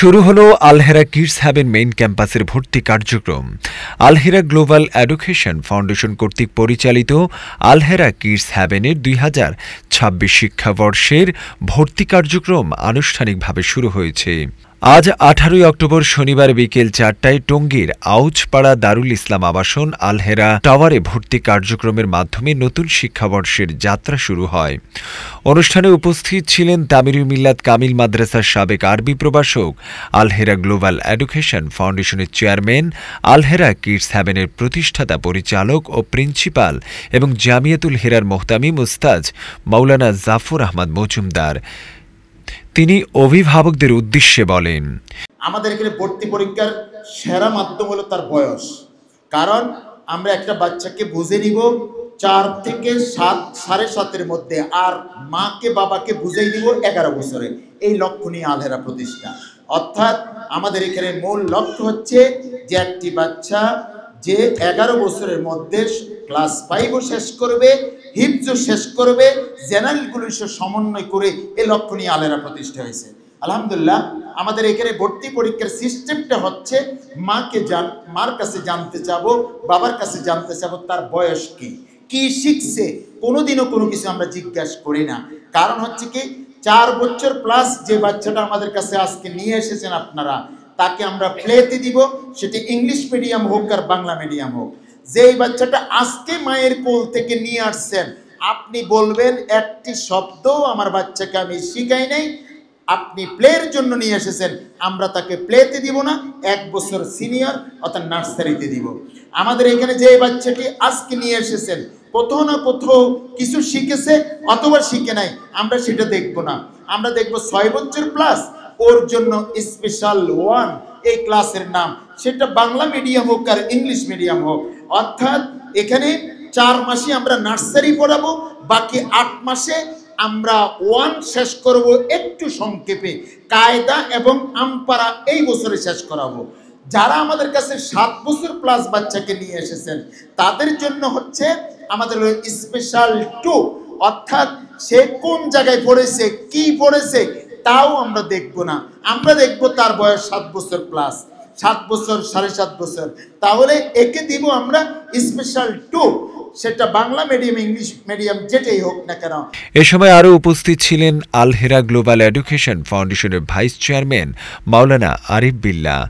শুরু হলো Alhera kids haven main ক্যাম্পাসের ভর্তি কার্যক্রম। আলহেরা গ্লোবাল এডুকেশন ফাউন্ডেশন কর্তৃক পরিচালিত আলহেরা কিডস হ্যাভেনের ২০২৬ শিক্ষাবর্ষের ভর্তি কার্যক্রম আনুষ্ঠানিকভাবে শুরু হয়েছে। আজ ১৮ অক্টোবর শনিবার বিকেল ৪টায় টঙ্গীর আউচপাড়া দারুল ইসলাম আবাসন আলহেরা টাওয়ারে ভর্তি কার্যক্রমের মাধ্যমে নতুন শিক্ষাবর্ষের যাত্রা শুরু হয়। অনুষ্ঠানে উপস্থিত ছিলেন তামিরুল মিল্লাত কামিল মাদ্রাসার সাবেক আরবি প্রভাষক, আলহেরা গ্লোবাল এডুকেশন ফাউন্ডেশনের চেয়ারম্যান, আলহেরা কিডস হ্যাভেনের প্রতিষ্ঠাতা পরিচালক ও প্রিন্সিপাল এবং জামিয়াতুল হেরার মোহতামিম উস্তাজ মাওলানা জাফর আহমদ মজুমদার। তিনি অভিভাবকদের উদ্দেশ্যে বলেন, আমাদের এখানে ভর্তি পরীক্ষার সেরা মাধ্যম হলো তার বয়স। কারণ আমরা একটা বাচ্চাকে বুঝে নিব 4 থেকে 7.5-এর মধ্যে, আর মাকে বাবাকে বুঝেই দিব 11 বছরে। এই লক্ষ্য নিয়ে আলহেরা প্রতিষ্ঠা। অর্থাৎ আমাদের এখানে মূল লক্ষ্য হচ্ছে যে একটি বাচ্চা যে 11 বছরের মধ্যে ক্লাস 5ও শেষ করবে, হিফজও শেষ করবে, জেনারেলগুলো সমন্বয় করে এই লক্ষ্য নিয়ে আলহেরা প্রতিষ্ঠা হয়েছে। আলহামদুলিল্লাহ, আমাদের এখানে ভর্তি পরীক্ষার সিস্টেমটা হচ্ছে মার কাছে জানতে চাবো, বাবার কাছে জানতে চাবো তার বয়স কি শিখছে। কোনোদিনও কোনো কিছু আমরা জিজ্ঞাসা করি না। কারণ হচ্ছে কি, 4 বছর প্লাস যে বাচ্চাটা আমাদের কাছে আজকে নিয়ে এসেছেন আপনারা, তাকে আমরা প্লেতে দিব, সেটি ইংলিশ মিডিয়াম হোক আর বাংলা মিডিয়াম হোক। যেই বাচ্চাটা আজকে মায়ের কোল থেকে নিয়ে আসছেন, আপনি বলবেন একটি শব্দ আমার বাচ্চাকে আমি শিখাই নাই, আপনি প্লের জন্য নিয়ে এসেছেন, আমরা তাকে প্লেতে দিব না, 1 বছর সিনিয়র অর্থাৎ নার্সারিতে দিব। আমাদের এখানে যে বাচ্চাটি আজকে নিয়ে এসেছেন, কোথাও না কোথাও কিছু শিখেছে অথবা শিখে নাই, আমরা সেটা দেখব না। আমরা দেখব 6 বছর প্লাস, ওর জন্য স্পেশাল 1 এই ক্লাসের নাম, সেটা বাংলা মিডিয়াম হোক আর ইংলিশ মিডিয়াম হোক। অর্থাৎ এখানে 4 মাসে আমরা নার্সারি পড়াবো, বাকি 8 মাসে আমরা 1 শেষ করব একটু সংক্ষেপে, কায়দা এবং আমপারা এই বছরে শেষ করাবো। যারা আমাদের কাছে 7 বছর প্লাস বাচ্চাকে নিয়ে এসেছেন, তাদের জন্য হচ্ছে আমাদের স্পেশাল 2, অর্থাৎ সে কোন জায়গায় পড়েছে, কি পড়েছে তাও আমরা দেখব না। আমরা দেখব তার বয়স 7 বছর প্লাস, 7 বছর, 7.5 বছর, তাহলে একে দিব আমরা স্পেশাল 2, সেটা বাংলা মিডিয়াম ইংলিশ মিডিয়াম যেটাই হোক না কেন। এ সময় আরও উপস্থিত ছিলেন আলহেরা গ্লোবাল এডুকেশন ফাউন্ডেশনের ভাইস চেয়ারম্যান মাওলানা আরিফ বিল্লাহ।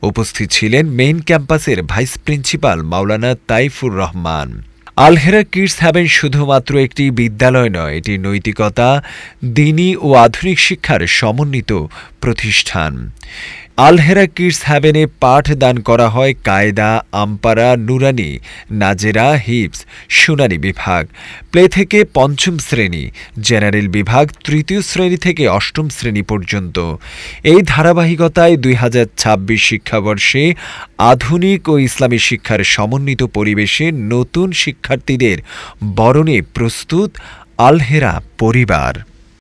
উপস্থিত ছিলেন মেইন ক্যাম্পাসের ভাইস প্রিন্সিপাল মাওলানা তাইফুর রহমান। আলহেরা কিডস হ্যাভেন শুধুমাত্র একটি বিদ্যালয় নয়, এটি নৈতিকতা, দ্বীনি ও আধুনিক শিক্ষার সমন্বিত প্রতিষ্ঠান। আলহেরা কিডস হ্যাভেনে পাঠদান করা হয় কায়দা, আমপারা, নুরানি, নাজেরা, হিফজ, শুনানি বিভাগ, প্লে থেকে 5ম শ্রেণী, জেনারেল বিভাগ 3য় শ্রেণী থেকে 8ম শ্রেণী পর্যন্ত। এই ধারাবাহিকতায় ২০২৬ শিক্ষাবর্ষে আধুনিক ও ইসলামী শিক্ষার সমন্বিত পরিবেশে নতুন শিক্ষার্থীদের বরণে প্রস্তুত আলহেরা পরিবার।